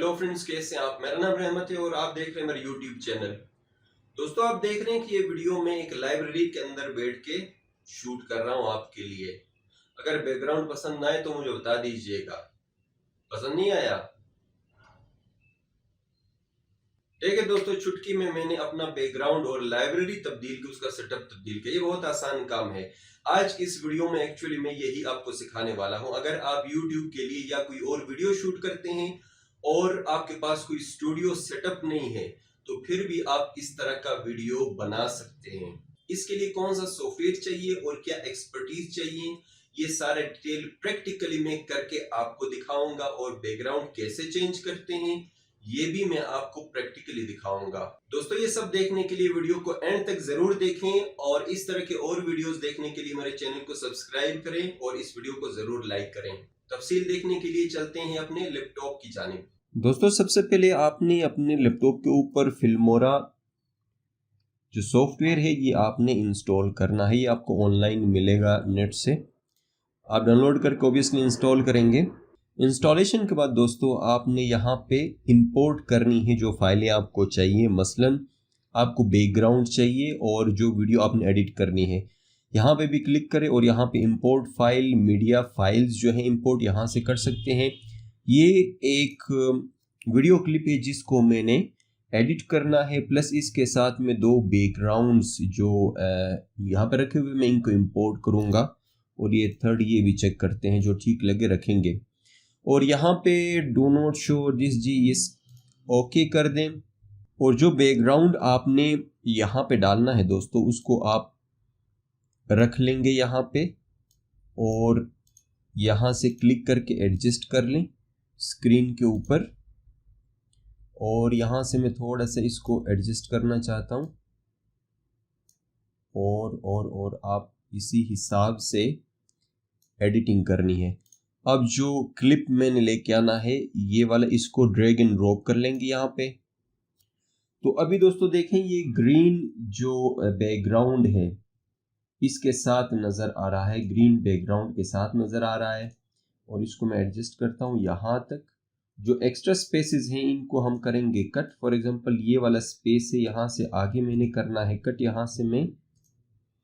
Hello friends, कैसे हैं आप। मेरा नाम रहमत है और आप देख रहे हैं मेरा यूट्यूब चैनल। दोस्तों, आप देख रहे हैं कि ये वीडियो में एक लाइब्रेरी के अंदर बैठ के शूट कर रहा हूं आपके लिए। अगर बैकग्राउंड पसंद ना आए तो मुझे बता दीजिएगा। पसंद नहीं आया, ठीक है दोस्तों। चुटकी में मैंने अपना बैकग्राउंड और लाइब्रेरी तब्दील की, उसका सेटअप तब्दील किया। ये बहुत आसान काम है। आज की इस वीडियो में एक्चुअली मैं यही आपको सिखाने वाला हूं। अगर आप यूट्यूब के लिए या कोई और वीडियो शूट करते हैं और आपके पास कोई स्टूडियो सेटअप नहीं है, तो फिर भी आप इस तरह का वीडियो बना सकते हैं। इसके लिए कौन सा सॉफ्टवेयर चाहिए और क्या एक्सपर्टीज चाहिए, ये सारे डिटेल प्रैक्टिकली मैं करके आपको दिखाऊंगा। और बैकग्राउंड कैसे चेंज करते हैं ये भी मैं आपको प्रैक्टिकली दिखाऊंगा। दोस्तों, ये सब देखने के लिए वीडियो को एंड तक जरूर देखें और इस तरह के और वीडियोस देखने के लिए मेरे चैनल को सब्सक्राइब करें और इस वीडियो को जरूर लाइक करें। तफसील देखने के लिए चलते हैं अपने लैपटॉप की जानिब। दोस्तों, सबसे पहले आपने अपने लैपटॉप के ऊपर फिल्मोरा जो सॉफ्टवेयर है ये आपने इंस्टॉल करना है। ये आपको ऑनलाइन मिलेगा नेट से। आप डाउनलोड करके ऑब्वियसली इंस्टॉल करेंगे। इंस्टॉलेशन के बाद दोस्तों आपने यहाँ पे इंपोर्ट करनी है जो फाइलें आपको चाहिए। मसलन आपको बैकग्राउंड चाहिए और जो वीडियो आपने एडिट करनी है, यहाँ पे भी क्लिक करें और यहाँ पे इंपोर्ट फाइल, मीडिया फाइल्स जो है इंपोर्ट यहाँ से कर सकते हैं। ये एक वीडियो क्लिप है जिसको मैंने एडिट करना है, प्लस इसके साथ में दो बैकग्राउंड्स जो यहाँ पे रखे हुए मैं इनको इंपोर्ट करूँगा। और ये थर्ड ये भी चेक करते हैं जो ठीक लगे रखेंगे। और यहाँ पे डू नॉट शो दिस जी इस ओके कर दें। और जो बैकग्राउंड आपने यहाँ पे डालना है दोस्तों उसको आप रख लेंगे यहाँ पे और यहाँ से क्लिक करके एडजस्ट कर लें स्क्रीन के ऊपर। और यहाँ से मैं थोड़ा सा इसको एडजस्ट करना चाहता हूँ और आप इसी हिसाब से एडिटिंग करनी है। अब जो क्लिप मैंने लेके आना है ये वाला, इसको ड्रैग एंड ड्रॉप कर लेंगे यहाँ पे। तो अभी दोस्तों देखें, ये ग्रीन जो बैकग्राउंड है इसके साथ नज़र आ रहा है, ग्रीन बैकग्राउंड के साथ नज़र आ रहा है। और इसको मैं एडजस्ट करता हूँ यहाँ तक। जो एक्स्ट्रा स्पेसेस हैं इनको हम करेंगे कट। फॉर एग्जांपल ये वाला स्पेस है, यहाँ से आगे मैंने करना है कट। यहाँ से मैं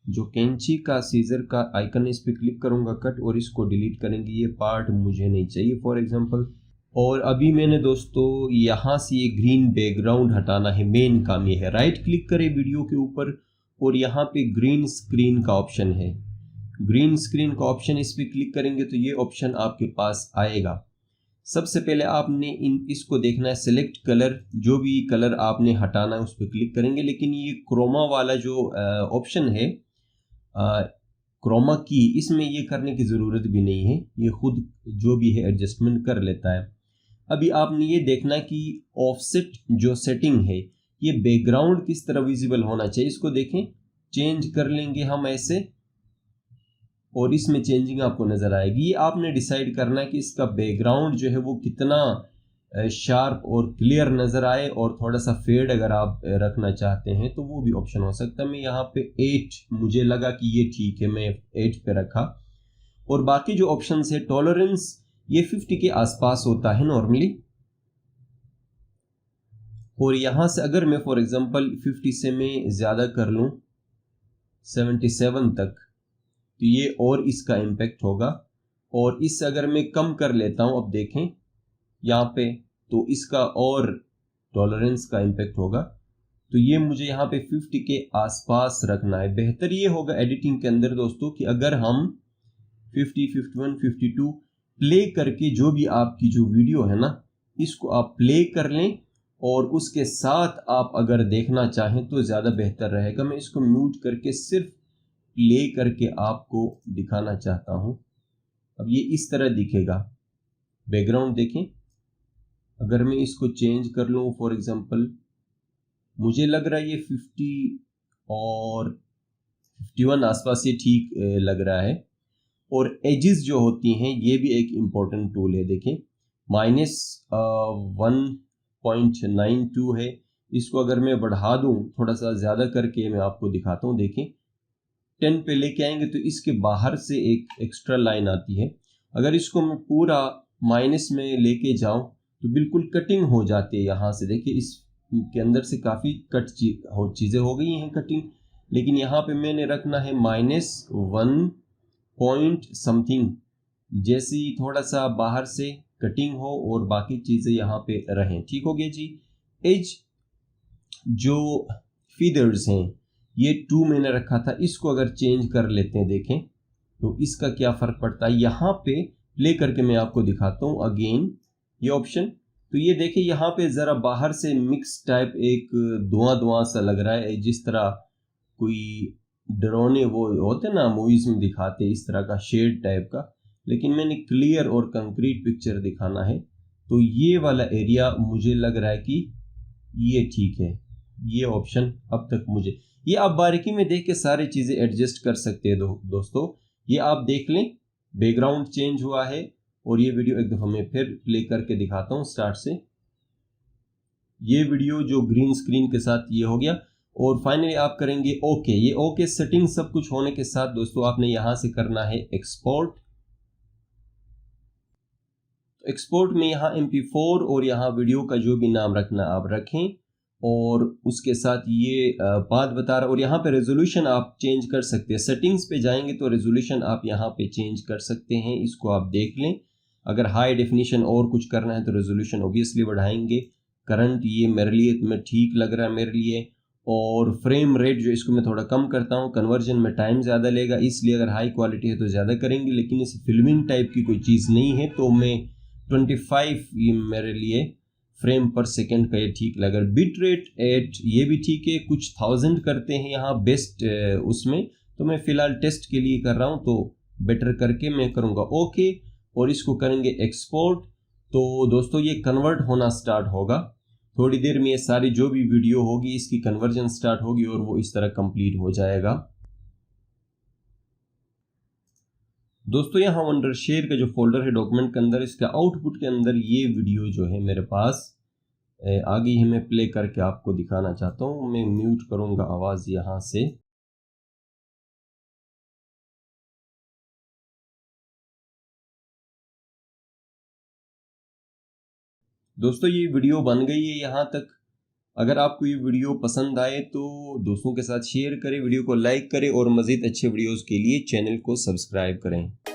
जो कैंची का सीजर का आइकन इस पे क्लिक करूंगा कट, और इसको डिलीट करेंगे। ये पार्ट मुझे नहीं चाहिए फॉर एग्जांपल। और अभी मैंने दोस्तों यहाँ से ये ग्रीन बैकग्राउंड हटाना है। मेन काम ये है, राइट क्लिक करें वीडियो के ऊपर और यहाँ पे ग्रीन स्क्रीन का ऑप्शन है। ग्रीन स्क्रीन का ऑप्शन इस पे क्लिक करेंगे तो ये ऑप्शन आपके पास आएगा। सबसे पहले आपने इसको देखना है, सिलेक्ट कलर, जो भी कलर आपने हटाना है उस पर क्लिक करेंगे। लेकिन ये क्रोमा वाला जो ऑप्शन है, क्रोमा की, इसमें ये करने की ज़रूरत भी नहीं है, ये खुद जो भी है एडजस्टमेंट कर लेता है। अभी आपने ये देखना कि ऑफसेट जो सेटिंग है ये बैकग्राउंड किस तरह विजिबल होना चाहिए, इसको देखें। चेंज कर लेंगे हम ऐसे और इसमें चेंजिंग आपको नज़र आएगी। ये आपने डिसाइड करना है कि इसका बैकग्राउंड जो है वो कितना शार्प और क्लियर नज़र आए। और थोड़ा सा फेड अगर आप रखना चाहते हैं तो वो भी ऑप्शन हो सकता है। मैं यहाँ पे 8 मुझे लगा कि ये ठीक है, मैं 8 पे रखा। और बाकी जो ऑप्शंस है, टॉलरेंस ये 50 के आसपास होता है नॉर्मली। और यहाँ से अगर मैं फॉर एग्जांपल 50 से मैं ज़्यादा कर लूँ 77 तक, तो ये और इसका इम्पेक्ट होगा। और इससे अगर मैं कम कर लेता हूँ, अब देखें यहाँ पे, तो इसका और टॉलरेंस का इम्पेक्ट होगा। तो ये मुझे यहाँ पे 50 के आसपास रखना है। बेहतर ये होगा एडिटिंग के अंदर दोस्तों कि अगर हम 50, 51, 52 प्ले करके जो भी आपकी जो वीडियो है ना इसको आप प्ले कर लें और उसके साथ आप अगर देखना चाहें तो ज़्यादा बेहतर रहेगा। मैं इसको म्यूट करके सिर्फ प्ले करके आपको दिखाना चाहता हूँ। अब ये इस तरह दिखेगा बैकग्राउंड, देखें। अगर मैं इसको चेंज कर लूँ फॉर एग्जांपल, मुझे लग रहा है ये 50 और 51 आसपास ये ठीक लग रहा है। और एजेस जो होती हैं ये भी एक इम्पोर्टेंट टूल है, देखें। -1.92 है, इसको अगर मैं बढ़ा दूँ थोड़ा सा ज़्यादा करके, मैं आपको दिखाता हूँ, देखें। 10 पे लेके आएंगे तो इसके बाहर से एक एक्स्ट्रा लाइन आती है। अगर इसको मैं पूरा माइनस में लेके जाऊं तो बिल्कुल कटिंग हो जाती है। यहाँ से देखिए इस के अंदर से काफ़ी चीज़ें हो गई हैं कटिंग, लेकिन यहाँ पे मैंने रखना है -1 पॉइंट समथिंग, जैसे ही थोड़ा सा बाहर से कटिंग हो और बाकी चीज़ें यहाँ पे रहें। ठीक हो गया जी। एज जो फीदर्स हैं ये 2 मैंने रखा था, इसको अगर चेंज कर लेते हैं देखें तो इसका क्या फ़र्क पड़ता है। यहाँ पे प्ले करके मैं आपको दिखाता हूँ अगेन ये ऑप्शन। तो ये देखिए यहाँ पे ज़रा बाहर से मिक्स टाइप एक धुआं सा लग रहा है, जिस तरह कोई डरावने वो होते ना मूवीज़ में दिखाते इस तरह का शेड टाइप का, लेकिन मैंने क्लियर और कंक्रीट पिक्चर दिखाना है। तो ये वाला एरिया मुझे लग रहा है कि ये ठीक है, ये ऑप्शन अब तक मुझे, ये आप बारीकी में देख के सारी चीज़ें एडजस्ट कर सकते हैं दोस्तों। ये आप देख लें बैकग्राउंड चेंज हुआ है, और ये वीडियो एक दफ़ा मैं फिर प्ले करके दिखाता हूँ स्टार्ट से। ये वीडियो जो ग्रीन स्क्रीन के साथ ये हो गया, और फाइनली आप करेंगे ओके। ये ओके सेटिंग सब कुछ होने के साथ दोस्तों आपने यहाँ से करना है एक्सपोर्ट। एक्सपोर्ट में यहाँ MP4 और यहाँ वीडियो का जो भी नाम रखना आप रखें, और उसके साथ ये बात बता रहा, और यहाँ पे रेजोल्यूशन आप चेंज कर सकते हैं। सेटिंग्स पे जाएंगे तो रेजोल्यूशन आप यहाँ पे चेंज कर सकते हैं, इसको आप देख लें। अगर हाई डेफिनेशन और कुछ करना है तो रेजोल्यूशन ओबियसली बढ़ाएंगे। करंट ये मेरे लिए में ठीक लग रहा है मेरे लिए, और फ्रेम रेट जो इसको मैं थोड़ा कम करता हूँ, कन्वर्जन में टाइम ज़्यादा लेगा, इसलिए अगर हाई क्वालिटी है तो ज़्यादा करेंगे, लेकिन इस फिल्मिंग टाइप की कोई चीज़ नहीं है तो मैं 25 ये मेरे लिए फ्रेम पर सेकंड का ये ठीक लगा। बिट रेट 8 ये भी ठीक है, कुछ 1000 करते हैं यहाँ बेस्ट उसमें, तो मैं फ़िलहाल टेस्ट के लिए कर रहा हूँ, तो बेटर करके मैं करूँगा ओके, और इसको करेंगे एक्सपोर्ट। तो दोस्तों ये कन्वर्ट होना स्टार्ट होगा, थोड़ी देर में ये सारी जो भी वीडियो होगी इसकी कन्वर्जन स्टार्ट होगी और वो इस तरह कंप्लीट हो जाएगा। दोस्तों यहाँ वंडरशेयर का जो फोल्डर है डॉक्यूमेंट के अंदर, इसका आउटपुट के अंदर ये वीडियो जो है मेरे पास आ गई है। मैं प्ले करके आपको दिखाना चाहता हूँ। मैं म्यूट करूँगा आवाज़ यहाँ से। दोस्तों ये वीडियो बन गई है यहाँ तक। अगर आपको ये वीडियो पसंद आए तो दोस्तों के साथ शेयर करें, वीडियो को लाइक करें, और मज़ीद अच्छे वीडियोज़ के लिए चैनल को सब्सक्राइब करें।